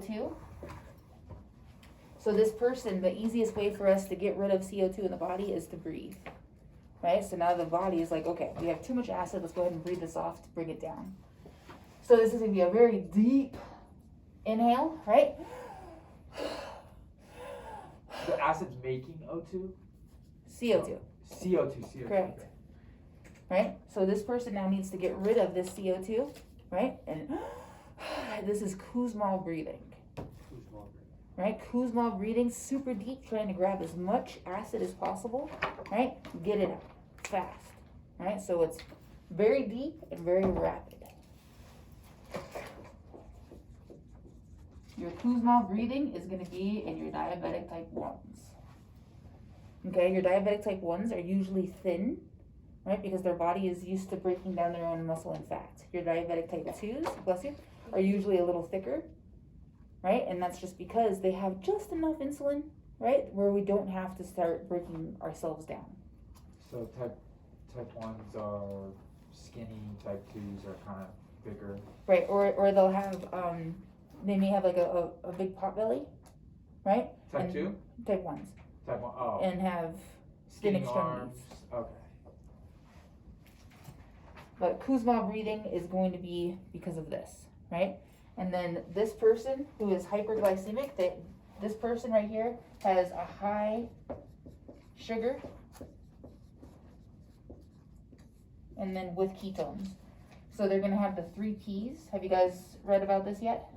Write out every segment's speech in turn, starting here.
CO2. So this person, the easiest way for us to get rid of CO2 in the body is to breathe, right? So now the body is like, okay, we have too much acid, let's go ahead and breathe this off to bring it down. So this is gonna be a very deep inhale, right? The acid's making O2? CO2. CO2. Correct. Okay. Right? So this person now needs to get rid of this CO2, right? And this is Kussmaul breathing. Right? Kussmaul breathing, super deep, trying to grab as much acid as possible, right? Get it out fast, right? So it's very deep and very rapid. Your Kussmaul breathing is going to be in your diabetic type 1s. Okay, your diabetic type 1s are usually thin, right? Because their body is used to breaking down their own muscle and fat. Your diabetic type 2s, bless you, are usually a little thicker, right? And that's just because they have just enough insulin, right? Where we don't have to start breaking ourselves down. So type 1s are skinny, type 2s are kind of bigger. Right, or they'll have, they may have like a big pot belly, right? Type 2? Type 1s. Type 1, oh. And have thin Skinny extremities. arms, okay. But Kussmaul breathing is going to be because of this, right? And then this person who is hyperglycemic, this person right here has a high sugar and then with ketones. So they're gonna have the 3 Ps. Have you guys read about this yet?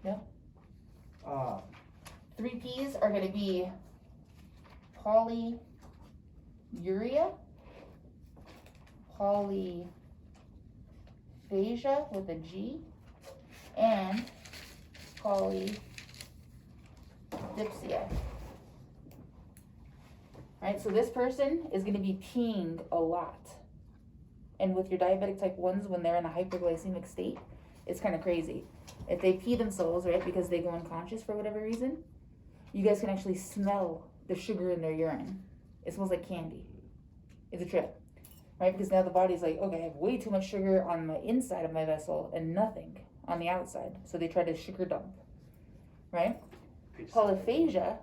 No? 3 Ps are gonna be polyuria, polyphagia with a G, and polydipsia. Right, so this person is going to be peeing a lot. And with your diabetic type 1s, when they're in a hyperglycemic state, it's kind of crazy. If they pee themselves, right, because they go unconscious for whatever reason, you guys can actually smell the sugar in their urine. It smells like candy. It's a trip, right? Because now the body's like, okay, I have way too much sugar on the inside of my vessel and nothing on the outside. So they try to sugar dump, right? Polyphagia,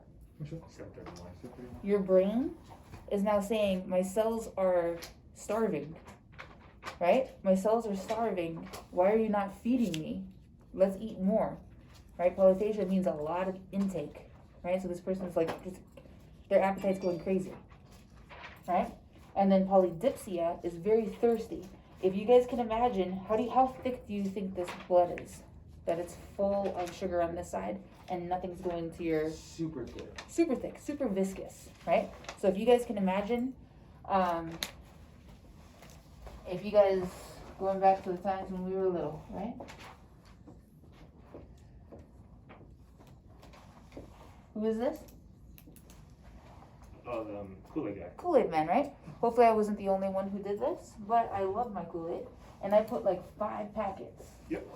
your brain is now saying, my cells are starving, right? My cells are starving. Why are you not feeding me? Let's eat more, right? Polyphagia means a lot of intake, right? So this person's like, just, their appetite's going crazy, right? And then polydipsia is very thirsty. If you guys can imagine, how thick do you think this blood is? That it's full of sugar on this side and nothing's going to your... Super thick. Super thick, super viscous, right? So if you guys can imagine, if you guys, going back to the times when we were little, right? Who is this? Oh, the Kool-Aid guy. Kool-Aid Man, right? Hopefully I wasn't the only one who did this, but I love my Kool-Aid. And I put like 5 packets. Yep,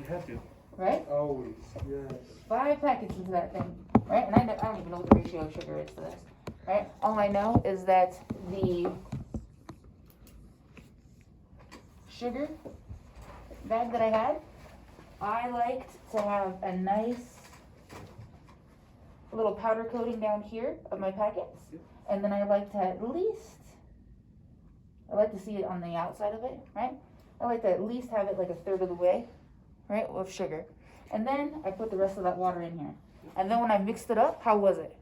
you have to. Right? Always, yes. 5 packets into that thing, right? And I don't even know what the ratio of sugar is to this, right? All I know is that the sugar bag that I had, I liked to have a nice little powder coating down here of my packets. And then I like to I like to see it on the outside of it, right? I like to at least have it like a third of the way, right, with sugar. And then I put the rest of that water in here. And then when I mixed it up, how was it?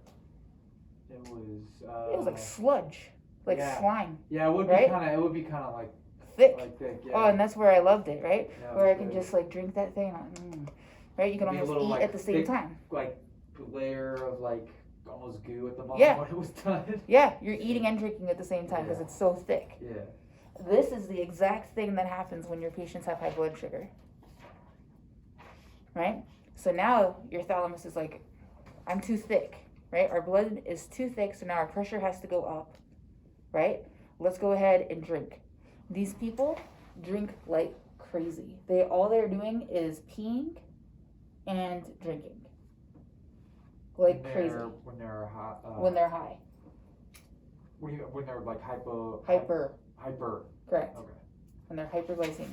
It was, It was like sludge, like yeah. slime. Yeah, it would right? be kind of like Thick. thick, yeah. Oh, and that's where I loved it, right? Yeah, where I it can was just like drink that thing, right? You can Be a almost little, eat like, at the same thick, time. like layer of like almost goo at the bottom Yeah. when it was done. Yeah, you're eating and drinking at the same time because Yeah. it's so thick. Yeah. This is the exact thing that happens when your patients have high blood sugar, right? So now your thalamus is like, I'm too thick, right? Our blood is too thick, so now our pressure has to go up, right? Let's go ahead and drink. These people drink like crazy. All they're doing is peeing and drinking, like crazy. When they're hot. When they're high. When they're like hyper. Hyper. Hyper. Correct. Okay. When they're hyperglycemic.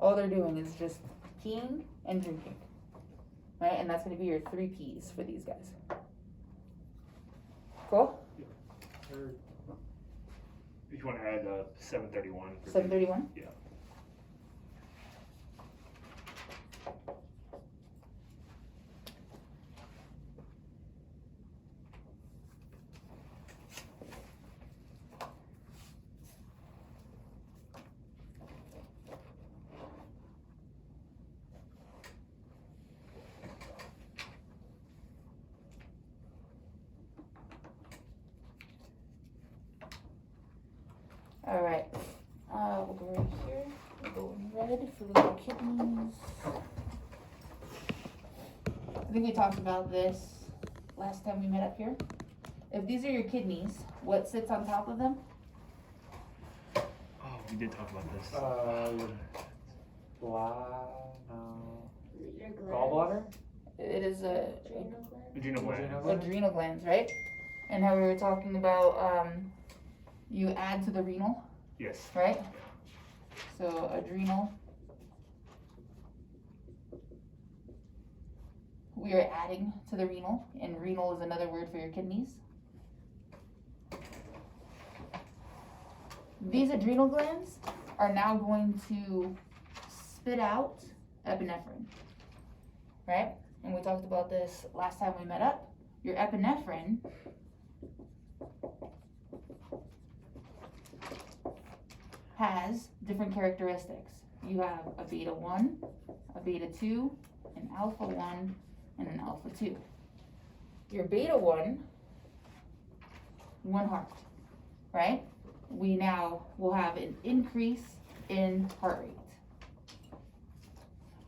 all they're doing is just peeing and drinking, right? And that's gonna be your 3 P's for these guys. Cool? Or If you want to add 731. for 731? Yeah. Alright, we'll go right here, we'll go in red for the little kidneys. I think we talked about this last time we met up here. If these are your kidneys, what sits on top of them? Oh, we did talk about this. your no. Your glands. Gallbladder? It is a Adrenal gland. Adrenal gland. adrenal glands, right? And how we were talking about, you add to the renal, Yes. right? So adrenal. We are adding to the renal, and renal is another word for your kidneys. These adrenal glands are now going to spit out epinephrine, right? And we talked about this last time we met up. Your epinephrine has different characteristics. You have a beta 1, a beta 2, an alpha 1, and an alpha 2. Your beta 1, one heart, right? We now will have an increase in heart rate.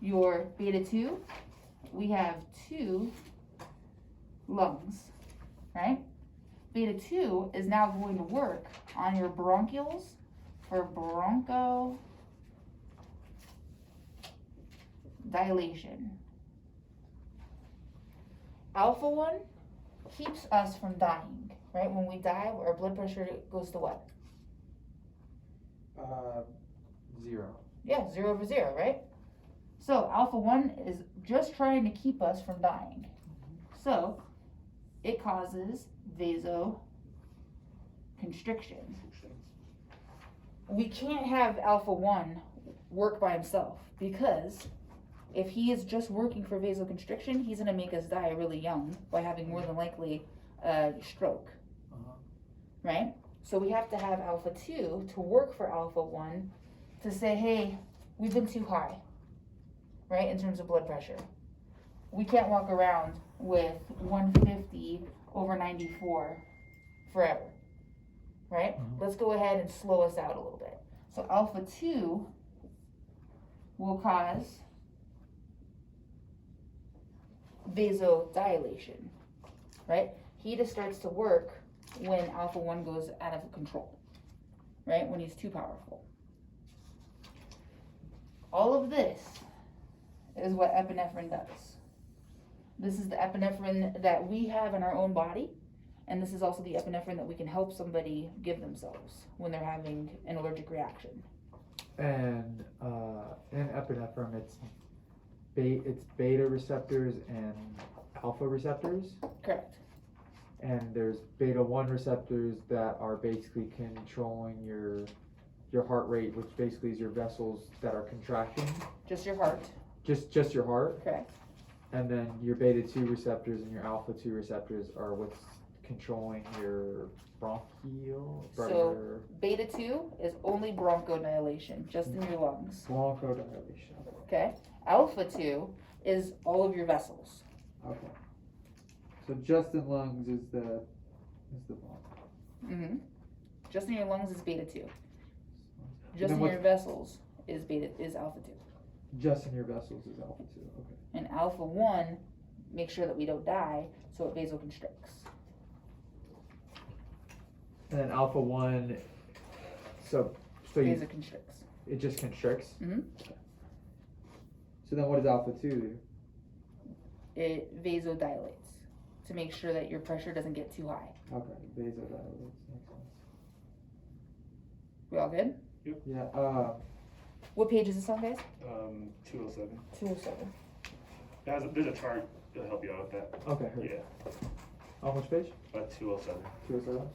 Your beta 2, we have 2 lungs, right? Beta 2 is now going to work on your bronchioles for bronchodilation. Alpha 1 keeps us from dying, right? When we die, our blood pressure goes to what? 0. Yeah, 0 over 0, right? So alpha 1 is just trying to keep us from dying. So it causes vasoconstriction. We can't have alpha 1 work by himself, because if he is just working for vasoconstriction, he's going to make us die really young by having more than likely a stroke, right? So we have to have alpha 2 to work for alpha 1 to say, hey, we've been too high, right, in terms of blood pressure. We can't walk around with 150 over 94 forever, right? Let's go ahead and slow us out a little bit. So alpha 2 will cause vasodilation, right? He just starts to work when alpha 1 goes out of control, right? When he's too powerful. All of this is what epinephrine does. This is the epinephrine that we have in our own body, and this is also the epinephrine that we can help somebody give themselves when they're having an allergic reaction. And in epinephrine, it's beta receptors and alpha receptors. Correct. And there's beta 1 receptors that are basically controlling your heart rate, which basically is your vessels that are contracting. Just your heart. Just your heart. Correct. And then your beta 2 receptors and your alpha 2 receptors are what's controlling your bronchial. So beta 2 is only bronchodilation, just in your lungs. Bronchodilation. Okay. Alpha 2 is all of your vessels. Okay. So just in lungs is the bronch. Mm-hmm. Just in your lungs is beta 2. And Just then in your vessels is alpha 2. Just in your vessels is alpha 2. Okay. And alpha 1 makes sure that we don't die, so it vasoconstricts. And then alpha 1, so you, Vasoconstricts. it just constricts. Mhm. So then what does alpha 2 do? It vasodilates to make sure that your pressure doesn't get too high. Okay, vasodilates. Makes sense. We all good? Yeah. What page is this on, guys? 207. 207. There's a chart that'll help you out with that. Okay, heard. Yeah, On which page? 207. 207?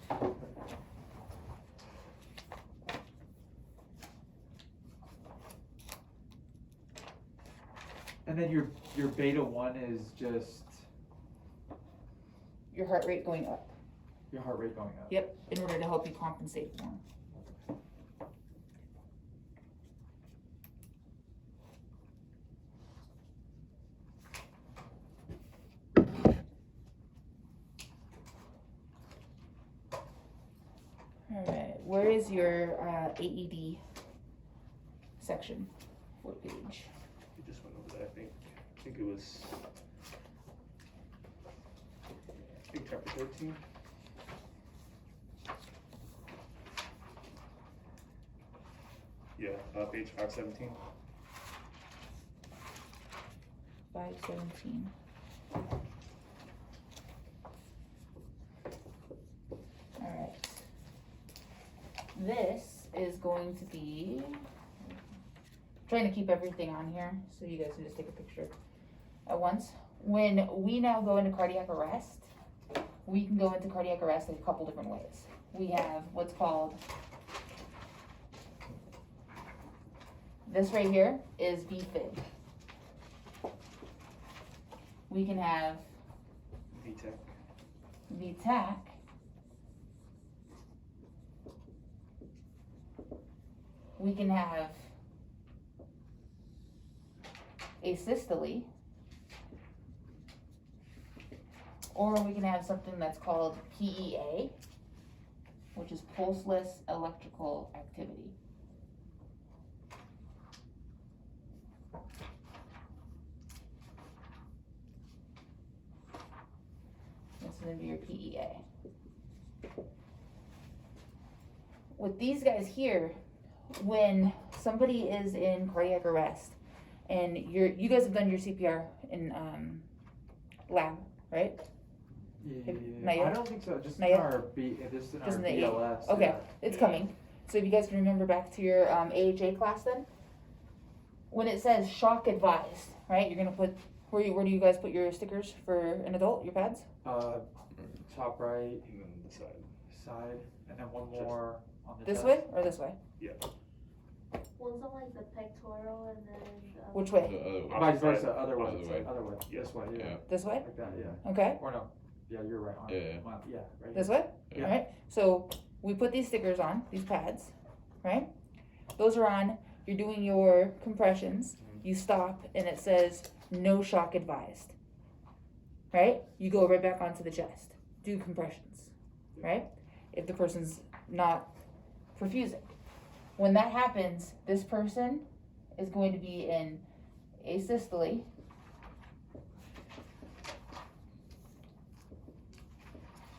And then your beta 1 is just Your heart rate going up. your heart rate going up. Yep, in order to help you compensate more. Alright, where is your AED section? What page? We just went over that, I think. I think it was. I think chapter 13. Yeah, page 517. 517. Alright. This is going to be, trying to keep everything on here so you guys can just take a picture at once. When we now go into cardiac arrest, we can go into cardiac arrest in a couple different ways. We have what's called, this right here is VFib. We can have VTech. VTAC. We can have asystole, or we can have something that's called PEA, which is pulseless electrical activity. This is going to be your PEA. With these guys here, when somebody is in cardiac arrest and you guys have done your CPR in lab, right? Yeah. Not yet? I don't think so. Just Not in yet? our just in Just our in the BLS. Okay, it's coming. So if you guys can remember back to your AHA class then, when it says shock advised, right? You're gonna put, where do you guys put your stickers for an adult, your pads? Top right And then the side. side, and then one more on the This chest. way or this way? One's on like the pectoral and then the other Which way? Vice versa, other way. Other way. Other way. Yeah. This way, yeah. Yeah. This way? Like that, yeah. Okay, Or no. Yeah, you're right. On Yeah. Yeah, right this here. way? Yeah. Alright, so we put these stickers on, these pads, right? Those are on, you're doing your compressions, you stop and it says no shock advised. Right? You go right back onto the chest, do compressions, right? If the person's not perfusing. When that happens, this person is going to be in asystole,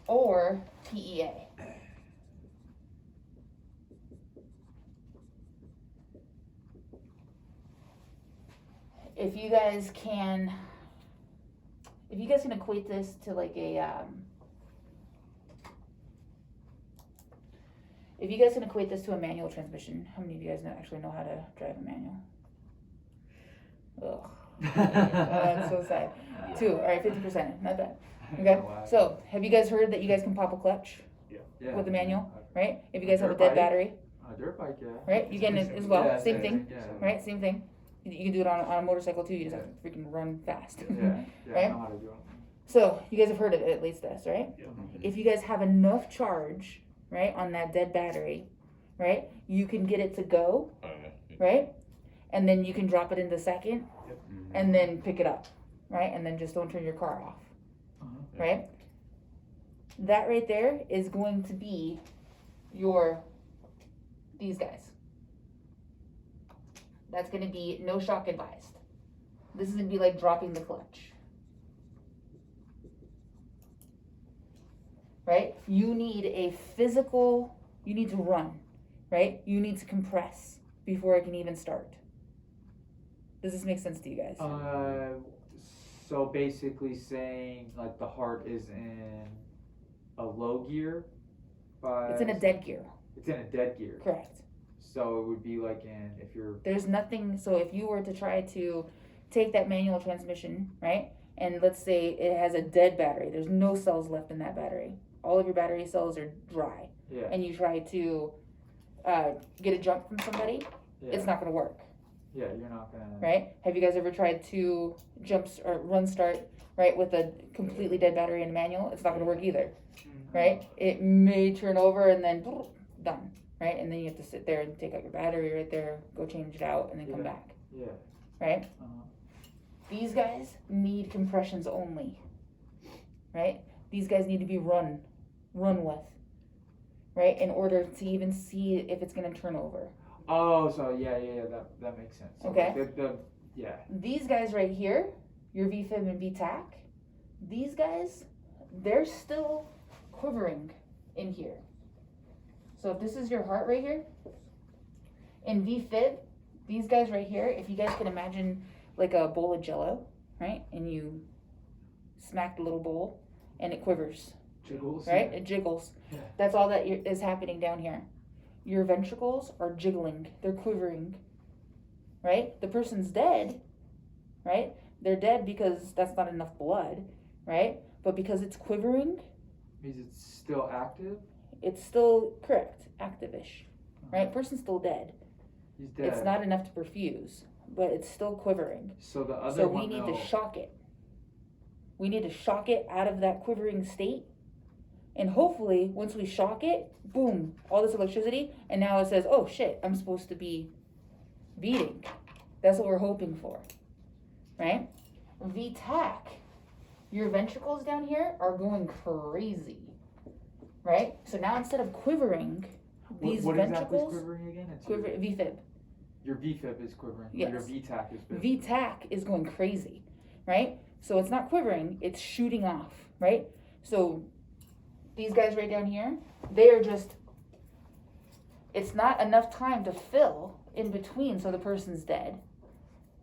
or PEA. If you guys can equate this to like a, if you guys can equate this to a manual transmission, how many of you guys actually know how to drive a manual? Ugh, that's so sad. 2, alright, 50%, not bad. Okay, so have you guys heard that you guys can pop a clutch Yeah. with the manual, right? If you guys have a Dirt dead bike. battery, On a dirt bike, yeah. right? You can as well, Yeah, same thing, Yeah. right? Same thing. You can do it on a motorcycle too, you just have to freaking run fast. Yeah, yeah, Right? I know how to do it. So, you guys have heard of it, at least this, right? Yeah. If you guys have enough charge, right, on that dead battery, right, you can get it to go, right? And then you can drop it into second, and then pick it up, right? And then just don't turn your car off, Uh-huh. right? That right there is going to be these guys. That's gonna be no shock advised. This is gonna be like dropping the clutch. Right? You need you need to run, right? You need to compress before it can even start. Does this make sense to you guys? So basically saying like the heart is in a low gear, but It's in a dead gear, it's in a dead gear. correct. So it would be like if you're, There's nothing, so if you were to try to take that manual transmission, right? And let's say it has a dead battery, there's no cells left in that battery. All of your battery cells are dry. yeah, And you try to get a jump from somebody, yeah, it's not gonna work, yeah, you're not gonna, right? Have you guys ever tried to or run start, right, with a completely dead battery in a manual? It's not gonna work either, right? It may turn over and then done, right? And then you have to sit there and take out your battery right there, go change it out, and then come Yeah. back, yeah, right? uh-huh. These guys need compressions only, right? These guys need to be run with, right? In order to even see if it's gonna turn over. Oh, so yeah, that makes sense. So Okay. like yeah, These guys right here, your VFib and VTAC, these guys, they're still quivering in here. So if this is your heart right here, in VFib, these guys right here, if you guys can imagine like a bowl of Jello, right? And you smack the little bowl and it quivers, jiggles, right? It jiggles. Yeah. That's all that is happening down here. Your ventricles are jiggling, they're quivering, right? The person's dead, right? They're dead because that's not enough blood, right? But because it's quivering, Means it's still active. it's still correct, active-ish, right? Person's still dead. He's dead. It's not enough to perfuse, but it's still quivering. So the other So one, we need though, to shock it. We need to shock it out of that quivering state. And hopefully, once we shock it, boom, all this electricity, and now it says, oh shit, I'm supposed to be beating. That's what we're hoping for, right? VTAC, your ventricles down here are going crazy, right? So now instead of quivering, these what exactly is ventricles, quivering again? It's VFib. your VFib is quivering. Or Yes. your VTAC is quivering. VTAC is going crazy, right? So it's not quivering, it's shooting off, right? So these guys right down here, they are just, it's not enough time to fill in between so the person's dead,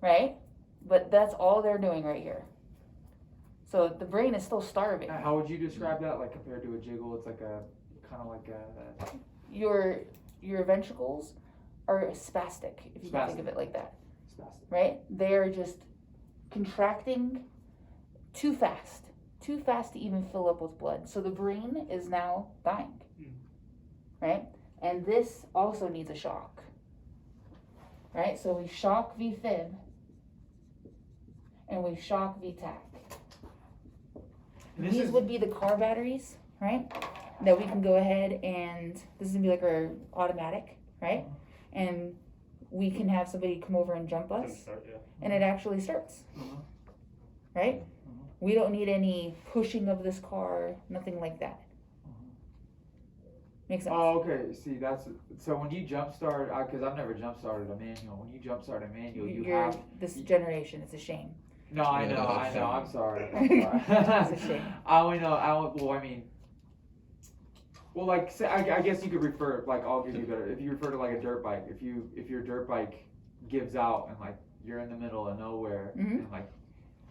right? But that's all they're doing right here. So the brain is still starving. How would you describe that? Like compared to a jiggle, it's like a kind of like a Your ventricles are spastic, if you can think of it like that, spastic. right? They are just contracting too fast to even fill up with blood. So the brain is now dying, right? And this also needs a shock, right? So we shock VFib and we shock VTAC. And this These is would be the car batteries, right? That we can go ahead and, this is gonna be like our automatic, right? And we can have somebody come over and jump us, Start, yeah. and it actually starts, Mhm. right? We don't need any pushing of this car, nothing like that. Makes sense? Oh, okay. See, that's so when you jump start, because I've never jump started a manual. When you jump start a manual, you You're have. this generation, it's a shame. No, I Yeah, know. that's I'm sorry. It's a shame. I only know. Well, I mean. Well, like, say, I guess you could refer. Like, I'll give you better. If you refer to like a dirt bike, if your dirt bike gives out and like you're in the middle of nowhere Mhm. and like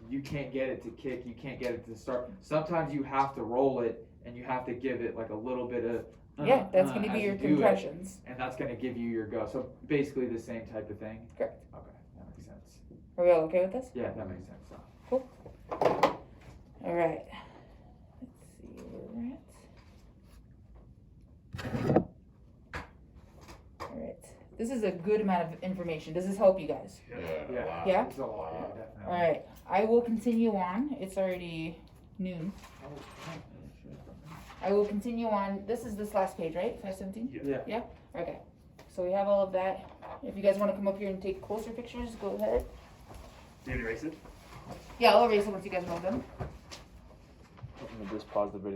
you can't get it to kick, you can't get it to start. Sometimes you have to roll it and you have to give it like a little bit of. Yeah, that's gonna as be you your do it, compressions. and that's gonna give you your go. So basically the same type of thing. Correct. Okay, that makes sense. Are we all okay with this? Yeah, that makes sense. All right. Let's see where we're at. All right. This is a good amount of information. Does this help you guys? Yeah. Wow. Yeah? It's a lot. Yeah, definitely. All right. I will continue on. It's already noon. I will continue on. This is this last page, right? 517? Yeah. Okay. So we have all of that. If you guys want to come up here and take closer pictures, go ahead. Do you erase it? Yeah, I'll erase it once you guys are all done. I'm gonna just pause the video.